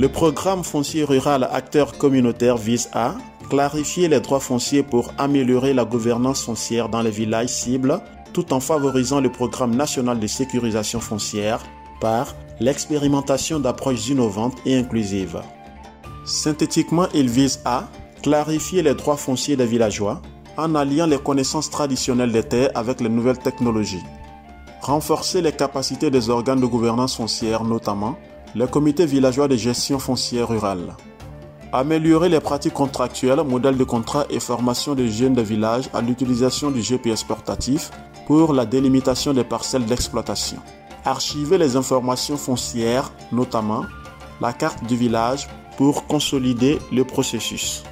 Le programme foncier rural acteur communautaire vise à clarifier les droits fonciers pour améliorer la gouvernance foncière dans les villages cibles, tout en favorisant le programme national de sécurisation foncière par l'expérimentation d'approches innovantes et inclusives. Synthétiquement, il vise à clarifier les droits fonciers des villageois en alliant les connaissances traditionnelles des terres avec les nouvelles technologies. Renforcer les capacités des organes de gouvernance foncière, notamment les comités villageois de gestion foncière rurale. Améliorer les pratiques contractuelles, modèles de contrat et formation des jeunes des villages à l'utilisation du GPS portatif pour la délimitation des parcelles d'exploitation. Archiver les informations foncières, notamment la carte du village, pour consolider le processus.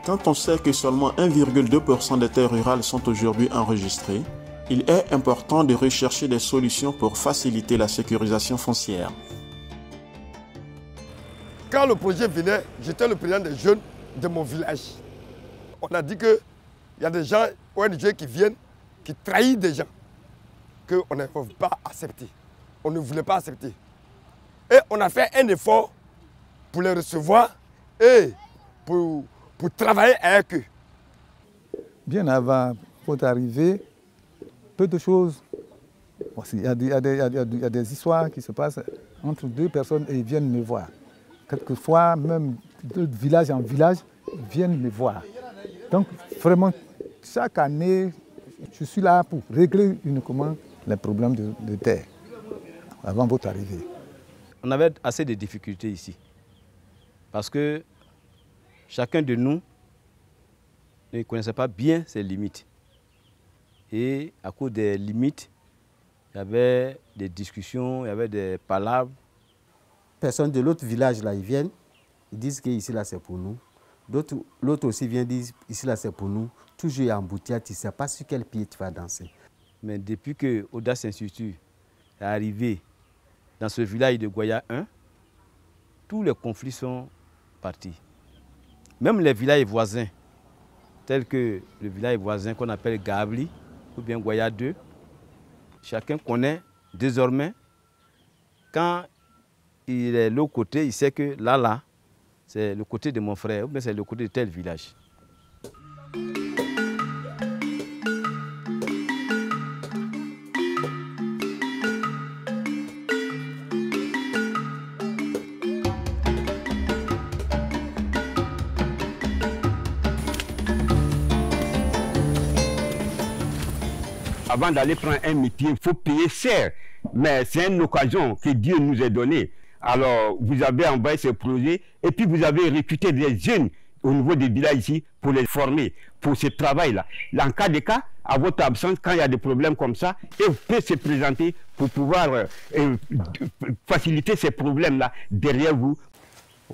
Quand on sait que seulement 1,2% des terres rurales sont aujourd'hui enregistrées, il est important de rechercher des solutions pour faciliter la sécurisation foncière. Quand le projet venait, j'étais le président des jeunes de mon village. On a dit qu'il y a des gens, ONG, qui viennent, qui trahissent des gens, qu'on ne peut pas accepter. On ne voulait pas accepter. Et on a fait un effort pour les recevoir et pour travailler avec eux. Bien avant votre arrivée, peu de choses. Il y a des histoires qui se passent entre deux personnes et ils viennent me voir. Quelquefois, même de village en village, ils viennent me voir. Donc, vraiment, chaque année, je suis là pour régler uniquement les problèmes de terre, avant votre arrivée. On avait assez de difficultés ici, parce que chacun de nous ne connaissait pas bien ses limites. Et à cause des limites, il y avait des discussions, il y avait des palabres. Personnes de l'autre village, là, ils viennent, ils disent que ici, là, c'est pour nous. L'autre aussi vient dire, ici, là, c'est pour nous. Toujours il y a embouteillage, tu ne sais pas sur quel pied tu vas danser. Mais depuis que Audace Institute est arrivé dans ce village de Goya 1, tous les conflits sont partis. Même les villages voisins, tels que le village voisin qu'on appelle Gabli ou bien Goya 2, chacun connaît désormais, quand il est de l'autre côté, il sait que là, c'est le côté de mon frère, ou bien c'est le côté de tel village. Avant d'aller prendre un métier, il faut payer cher. Mais c'est une occasion que Dieu nous a donnée. Alors, vous avez envoyé ce projet et puis vous avez recruté des jeunes au niveau des villages ici pour les former pour ce travail-là. En cas de cas, à votre absence, quand il y a des problèmes comme ça, ils peuvent se présenter pour pouvoir faciliter ces problèmes-là derrière vous.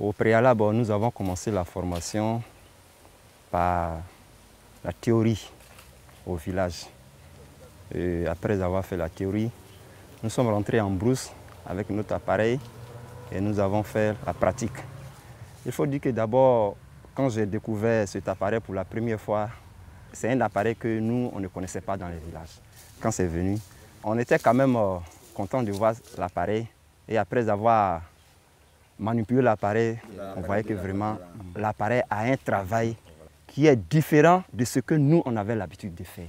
Au préalable, nous avons commencé la formation par la théorie au village. Et après avoir fait la théorie, nous sommes rentrés en brousse avec notre appareil et nous avons fait la pratique. Il faut dire que d'abord, quand j'ai découvert cet appareil pour la première fois, c'est un appareil que nous, on ne connaissait pas dans les villages. Quand c'est venu, on était quand même content de voir l'appareil. Et après avoir manipulé l'appareil, on voyait que vraiment l'appareil a un travail qui est différent de ce que nous, on avait l'habitude de faire.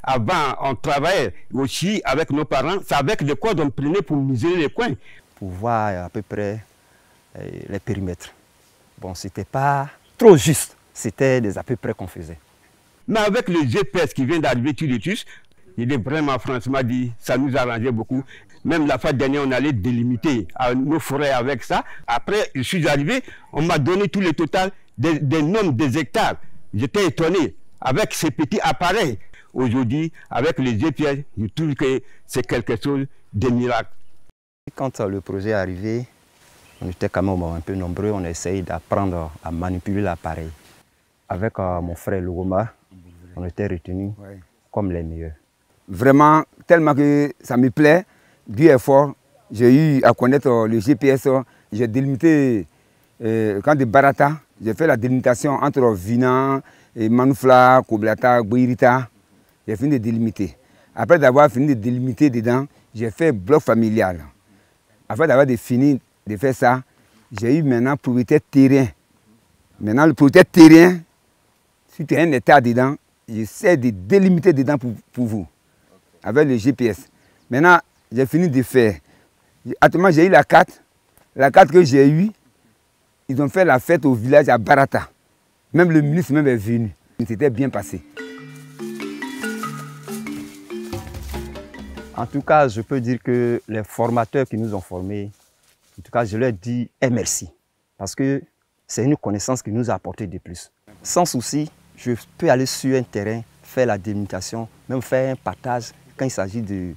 Avant, on travaillait aussi avec nos parents. C'est avec les coins qu'on prenait pour mesurer les coins. Pour voir à peu près les périmètres. Bon, c'était pas trop juste. C'était des à peu près qu'on faisait. Mais avec le GPS qui vient d'arriver tout de suite, il est vraiment franchement dit, ça nous arrangeait beaucoup. Même la fois dernière, on allait délimiter nos forêts avec ça. Après, je suis arrivé, on m'a donné tout le total des nombres des hectares. J'étais étonné avec ces petits appareils. Aujourd'hui, avec les GPS, je trouve que c'est quelque chose de miracle. Quand le projet est arrivé, on était quand même un peu nombreux, on a essayé d'apprendre à manipuler l'appareil. Avec mon frère Logoma, on était retenus comme les meilleurs. Vraiment, tellement que ça me plaît, du effort, j'ai eu à connaître le GPS, j'ai délimité, quand de Barata, j'ai fait la délimitation entre Vinan, et Manoufla, Koblata, Bouirita. J'ai fini de délimiter. Après d'avoir fini de délimiter dedans, j'ai fait bloc familial. Après d'avoir fini de faire ça, j'ai eu maintenant propriétaire terrain. Maintenant, le propriétaire terrain, si tu as un hectare dedans, j'essaie de délimiter dedans pour vous, avec le GPS. Maintenant, j'ai fini de faire. Actuellement, j'ai eu la carte. La carte que j'ai eue, ils ont fait la fête au village à Barata. Même le ministre même est venu. C'était bien passé. En tout cas, je peux dire que les formateurs qui nous ont formés, en tout cas, je leur dis merci. Parce que c'est une connaissance qui nous a apporté de plus. Sans souci, je peux aller sur un terrain, faire la délimitation, même faire un partage quand il s'agit de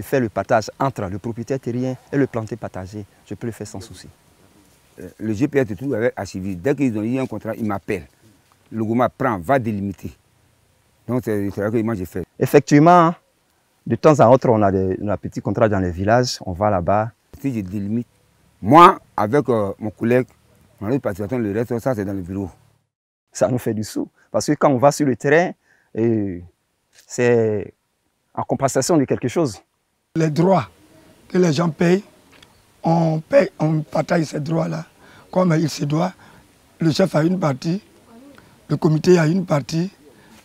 faire le partage entre le propriétaire terrien et le planté partagé. Je peux le faire sans souci. Le GPS est tout avec archivé. Dès qu'ils ont eu un contrat, ils m'appellent. Le gouvernement prend, va délimiter. Donc c'est ce que moi j'ai fait. Effectivement, de temps à autre, on a des petits contrats dans les villages, on va là-bas. Si je délimite, moi, avec mon collègue, on a une participation, le reste, ça c'est dans le bureau. Ça nous fait du sou. Parce que quand on va sur le terrain, c'est en compensation de quelque chose. Les droits que les gens payent, on partage ces droits-là comme il se doit. Le chef a une partie, le comité a une partie,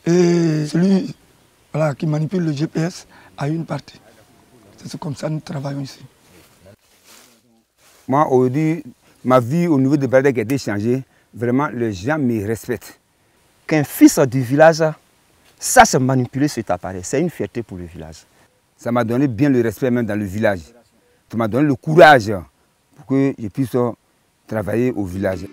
et celui qui manipule le GPS a une partie. C'est comme ça que nous travaillons ici. Moi, aujourd'hui, ma vie au niveau de Baradec a été changée. Vraiment, les gens me respectent. Qu'un fils du village, ça c'est manipuler cet appareil. C'est une fierté pour le village. Ça m'a donné bien le respect même dans le village. Ça m'a donné le courage pour que je puisse travailler au village.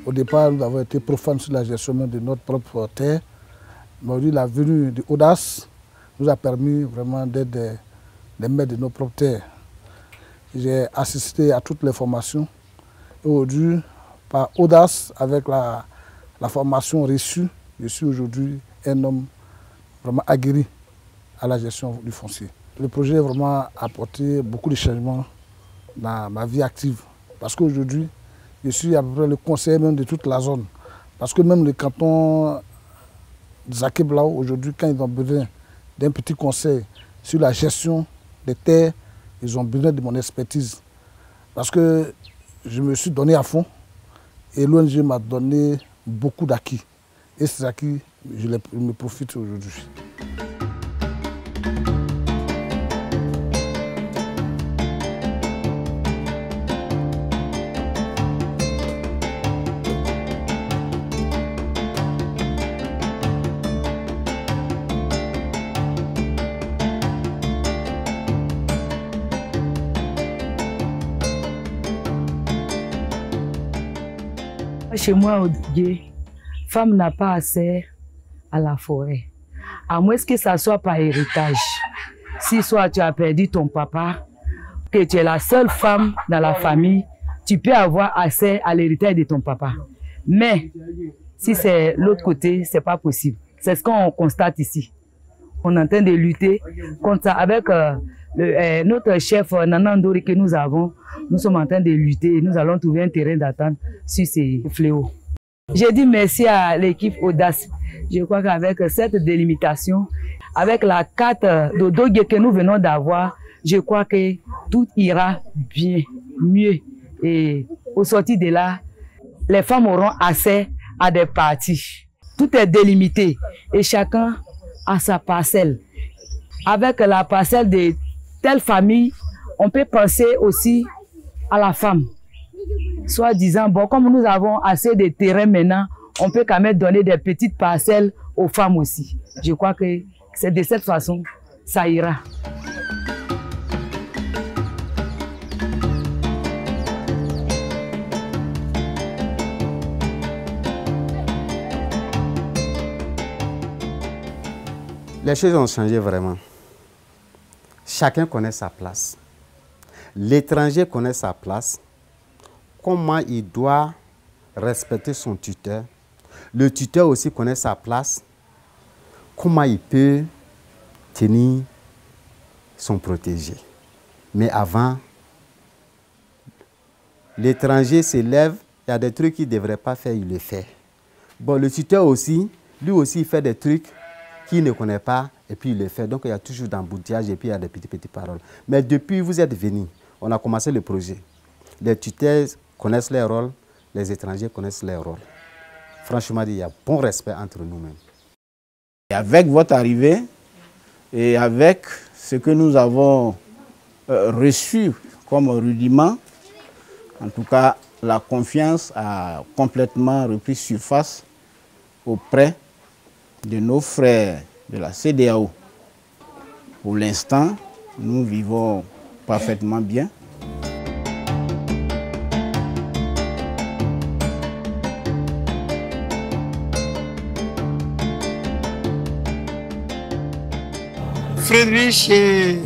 Au départ, nous avons été profanes sur la gestion de notre propre terre. Mais aujourd'hui, la venue de Audace nous a permis vraiment d'être des maîtres de nos propres terres. J'ai assisté à toutes les formations. Et aujourd'hui, par Audace, avec la formation reçue, je suis aujourd'hui un homme vraiment aguerri à la gestion du foncier. Le projet a vraiment apporté beaucoup de changements dans ma vie active. Parce qu'aujourd'hui, je suis à peu près le conseiller même de toute la zone. Parce que même le canton de Zaké-Blao, aujourd'hui, quand ils ont besoin d'un petit conseil sur la gestion des terres, ils ont besoin de mon expertise. Parce que je me suis donné à fond et l'ONG m'a donné beaucoup d'acquis. Et ces acquis, je me profite aujourd'hui. Chez moi, au Dieu, femme n'a pas accès à la forêt. À moins que ça soit par héritage. Si soit tu as perdu ton papa, que tu es la seule femme dans la famille, tu peux avoir accès à l'héritage de ton papa. Mais si c'est l'autre côté, ce n'est pas possible. C'est ce qu'on constate ici. On est en train de lutter contre ça. Avec notre chef Nanandori que nous avons, nous sommes en train de lutter et nous allons trouver un terrain d'attente sur ces fléaux. J'ai dit merci à l'équipe Audace. Je crois qu'avec cette délimitation, avec la carte d'Odogué que nous venons d'avoir, je crois que tout ira bien, mieux. Et au sortir de là, les femmes auront accès à des parties. Tout est délimité et chacun a sa parcelle. Avec la parcelle de telle famille, on peut penser aussi à la femme. Soit disant, bon, comme nous avons assez de terrain maintenant, on peut quand même donner des petites parcelles aux femmes aussi. Je crois que c'est de cette façon, ça ira. Les choses ont changé vraiment. Chacun connaît sa place. L'étranger connaît sa place. Comment il doit respecter son tuteur. Le tuteur aussi connaît sa place. Comment il peut tenir son protégé. Mais avant, l'étranger se lève, il y a des trucs qu'il ne devrait pas faire, il le fait. Bon, le tuteur aussi, lui aussi, il fait des trucs qu'il ne connaît pas et puis il le fait. Donc il y a toujours d'embouteillage et puis il y a des petites paroles. Mais depuis que vous êtes venus, on a commencé le projet. Les tuteurs connaissent leur rôle, les étrangers connaissent leur rôle. Franchement, il y a bon respect entre nous-mêmes. Avec votre arrivée et avec ce que nous avons reçu comme rudiment, en tout cas, la confiance a complètement repris surface auprès de nos frères de la CEDEAO. Pour l'instant, nous vivons parfaitement bien. Friedrich et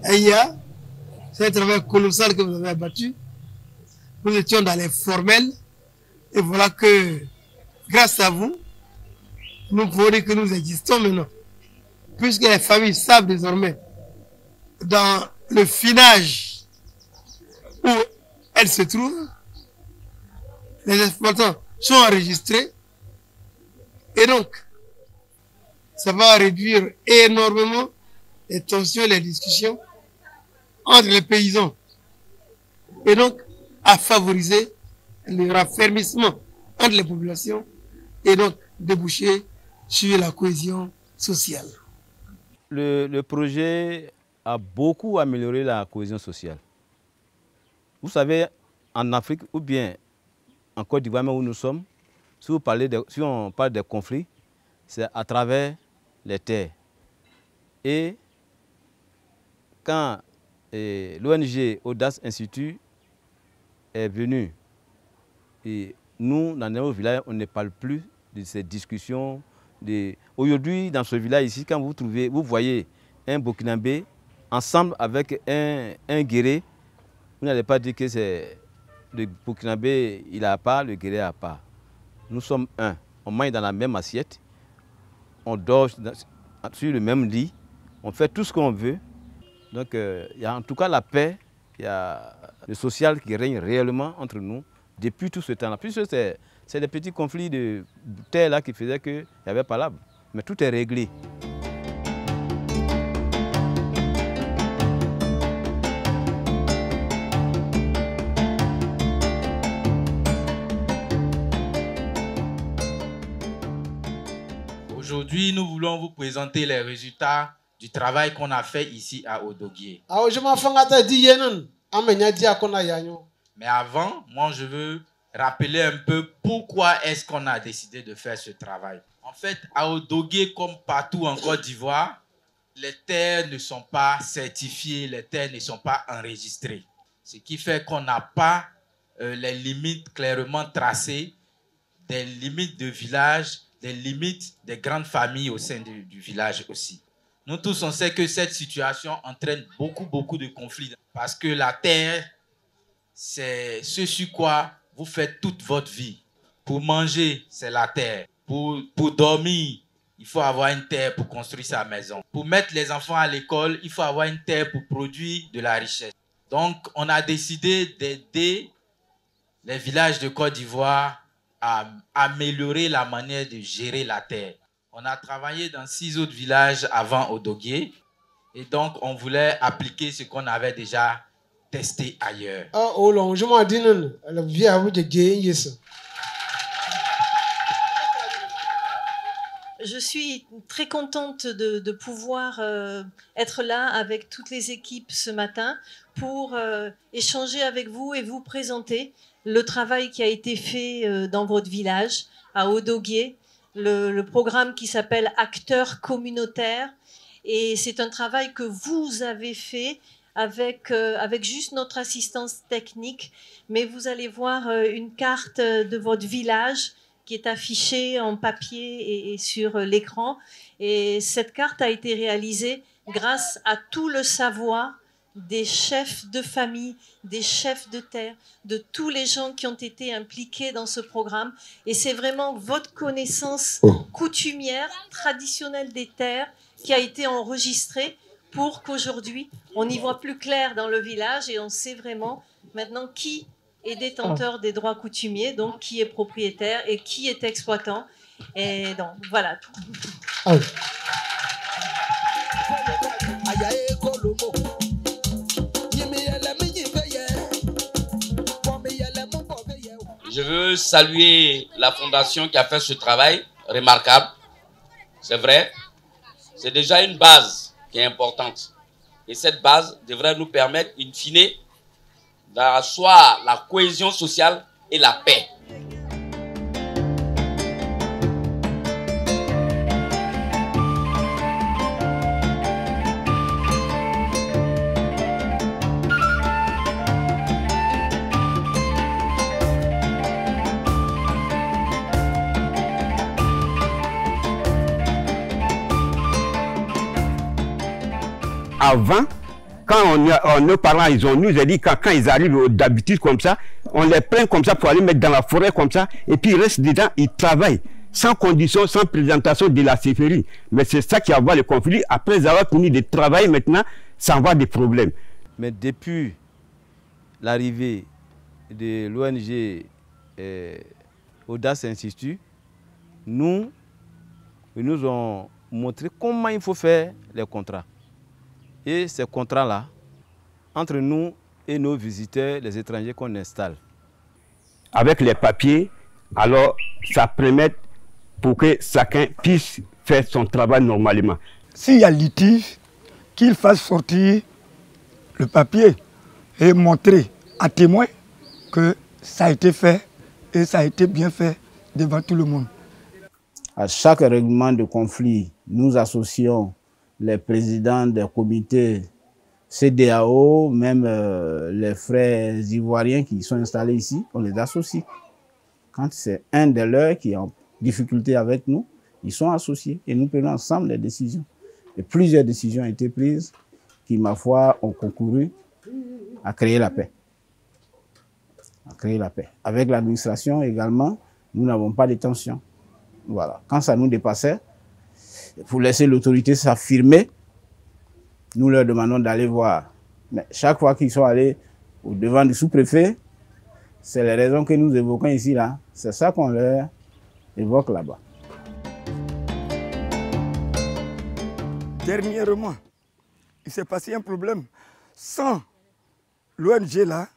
Aya, c'est un travail colossal que vous avez abattu. Nous étions dans les formels et voilà que grâce à vous, nous pouvons dire que nous existons maintenant. Puisque les familles savent désormais dans le finage où elles se trouvent, les exploitants sont enregistrés et donc ça va réduire énormément les tensions et les discussions entre les paysans. Et donc, à favoriser le raffermissement entre les populations et donc déboucher sur la cohésion sociale. Le projet a beaucoup amélioré la cohésion sociale. Vous savez, en Afrique ou bien en Côte d'Ivoire où nous sommes, si on parle des conflits, c'est à travers les terres. Et quand l'ONG Audace Institute est venue, et nous, dans nos villages, on ne parle plus de ces discussions. Aujourd'hui, dans ce village ici, quand vous voyez un Burkinabé ensemble avec un Guéré, vous n'allez pas dire que c'est le Burkinabé, il a à part, le Guéré à part. Nous sommes un. On mange dans la même assiette. On dort sur le même lit, on fait tout ce qu'on veut. Donc il y a en tout cas la paix, il y a le social qui règne réellement entre nous depuis tout ce temps-là. Puisque c'est des petits conflits de terre là qui faisaient qu'il n'y avait pas l'arbre. Mais tout est réglé. Aujourd'hui, nous voulons vous présenter les résultats du travail qu'on a fait ici à Odoguié. Mais avant, moi je veux rappeler un peu pourquoi est-ce qu'on a décidé de faire ce travail. En fait, à Odoguié, comme partout en Côte d'Ivoire, les terres ne sont pas certifiées, les terres ne sont pas enregistrées. Ce qui fait qu'on n'a pas les limites clairement tracées, des limites de village, des limites des grandes familles au sein du village aussi. Nous tous, on sait que cette situation entraîne beaucoup de conflits. Parce que la terre, c'est ce sur quoi vous faites toute votre vie. Pour manger, c'est la terre. Pour dormir, il faut avoir une terre pour construire sa maison. Pour mettre les enfants à l'école, il faut avoir une terre pour produire de la richesse. Donc, on a décidé d'aider les villages de Côte d'Ivoire à améliorer la manière de gérer la terre. On a travaillé dans 6 autres villages avant Odoguié et donc on voulait appliquer ce qu'on avait déjà testé ailleurs. Je suis très contente de pouvoir être là avec toutes les équipes ce matin pour échanger avec vous et vous présenter le travail qui a été fait dans votre village, à Odoguié, le programme qui s'appelle Acteurs communautaires. Et c'est un travail que vous avez fait avec juste notre assistance technique. Mais vous allez voir une carte de votre village qui est affichée en papier et sur l'écran. Et cette carte a été réalisée grâce à tout le savoir des chefs de famille, des chefs de terre, de tous les gens qui ont été impliqués dans ce programme. Et c'est vraiment votre connaissance coutumière, traditionnelle des terres qui a été enregistrée pour qu'aujourd'hui, on y voit plus clair dans le village et on sait vraiment maintenant qui est détenteur des droits coutumiers, donc qui est propriétaire et qui est exploitant. Et donc, voilà tout. Je veux saluer la fondation qui a fait ce travail remarquable. C'est vrai, c'est déjà une base qui est importante. Et cette base devrait nous permettre, in fine, d'asseoir la cohésion sociale et la paix. Avant, quand nos parents, nous ont dit quand ils arrivent d'habitude comme ça, on les prend comme ça pour aller mettre dans la forêt comme ça, et puis ils restent dedans, ils travaillent, sans condition, sans présentation de la CFRI. Mais c'est ça qui envoie le conflit. Après avoir fini de travailler maintenant, ça envoie des problèmes. Mais depuis l'arrivée de l'ONG Audace Institut, nous ont montré comment il faut faire les contrats. Et ces contrats-là, entre nous et nos visiteurs, les étrangers qu'on installe. Avec les papiers, alors ça permet pour que chacun puisse faire son travail normalement. S'il y a litige, qu'il fasse sortir le papier et montrer à témoin que ça a été fait et ça a été bien fait devant tout le monde. À chaque règlement de conflit, nous associons les présidents des comités CEDEAO, même les frères ivoiriens qui sont installés ici, on les associe. Quand c'est un de leurs qui est en difficulté avec nous, ils sont associés et nous prenons ensemble les décisions. Et plusieurs décisions ont été prises qui, ma foi, ont concouru à créer la paix. À créer la paix. Avec l'administration également, nous n'avons pas de tension. Voilà. Quand ça nous dépassait, pour laisser l'autorité s'affirmer, nous leur demandons d'aller voir. Mais chaque fois qu'ils sont allés au devant du sous-préfet, c'est les raisons que nous évoquons ici, là. C'est ça qu'on leur évoque là-bas. Dernièrement, il s'est passé un problème. Sans l'ONG là,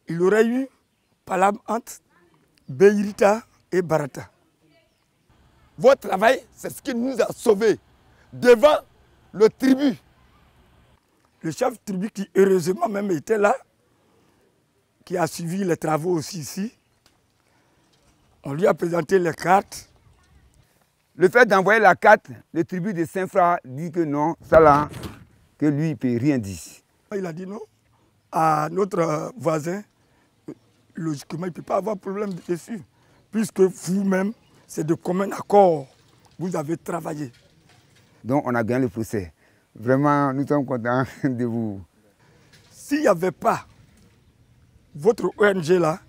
il aurait eu palabre entre Beirita et Barata. Votre travail, c'est ce qui nous a sauvés devant le tribu. Le chef tribu qui heureusement même était là, qui a suivi les travaux aussi ici, on lui a présenté les cartes. Le fait d'envoyer la carte, le tribu de Saint-Fra dit que non, ça là, que lui, il ne peut rien dire. Il a dit non à notre voisin, logiquement, il ne peut pas avoir de problème dessus, puisque vous-même, c'est de commun accord, vous avez travaillé. Donc on a gagné le procès. Vraiment, nous sommes contents de vous. S'il n'y avait pas votre ONG là,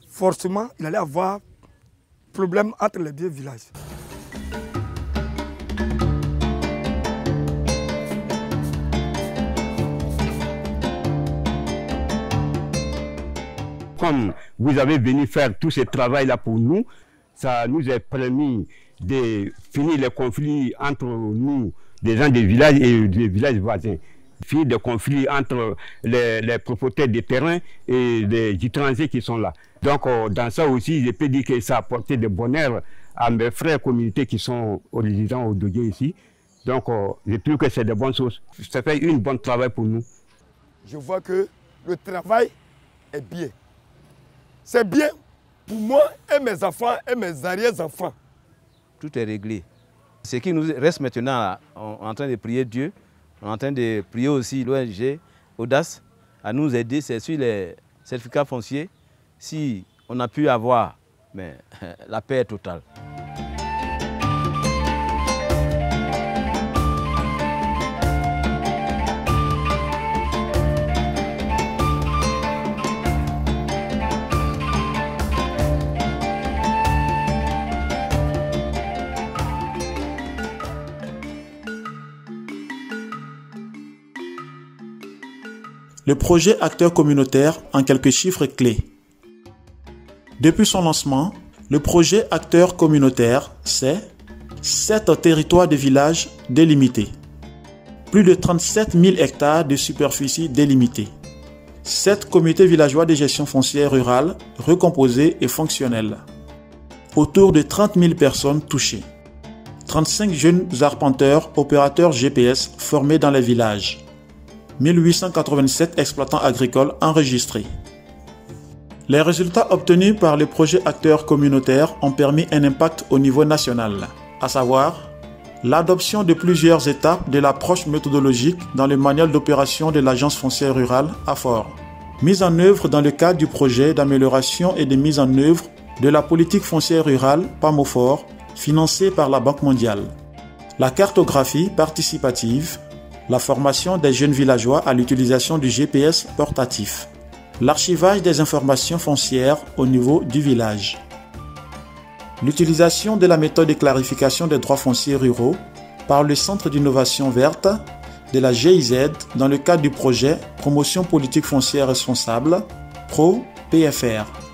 forcément, il allait avoir problème entre les deux villages. Comme vous avez venu faire tout ce travail-là pour nous, ça nous a permis de finir les conflits entre nous, des gens des villages et des villages voisins. Finir des conflits entre les propriétaires des terrains et les étrangers qui sont là. Donc dans ça aussi, je peux dire que ça a apporté de bonheur à mes frères communautés qui sont résidents au Dogué ici. Donc je trouve que c'est de bonnes choses. Ça fait un bon travail pour nous. Je vois que le travail est bien. C'est bien pour moi et mes enfants et mes arrière-enfants. Tout est réglé. Ce qui nous reste maintenant, on est en train de prier Dieu, on est en train de prier aussi l'ONG Audace à nous aider, c'est sur les certificats fonciers. Si on a pu avoir, mais la paix est totale. Le projet Acteurs communautaires en quelques chiffres clés. Depuis son lancement, le projet Acteurs communautaires, c'est 7 territoires de villages délimités, Plus de 37 000 hectares de superficie délimitée. 7 comités villageois de gestion foncière rurale recomposés et fonctionnels. Autour de 30 000 personnes touchées. 35 jeunes arpenteurs opérateurs GPS formés dans les villages. 1887 exploitants agricoles enregistrés. Les résultats obtenus par les projets acteurs communautaires ont permis un impact au niveau national, à savoir l'adoption de plusieurs étapes de l'approche méthodologique dans le manuel d'opération de l'Agence foncière rurale AFOR, mise en œuvre dans le cadre du projet d'amélioration et de mise en œuvre de la politique foncière rurale PAMOFOR, financé par la Banque mondiale, la cartographie participative, la formation des jeunes villageois à l'utilisation du GPS portatif, l'archivage des informations foncières au niveau du village, l'utilisation de la méthode de clarification des droits fonciers ruraux par le Centre d'innovation verte de la GIZ dans le cadre du projet Promotion politique foncière responsable, PRO-PFR.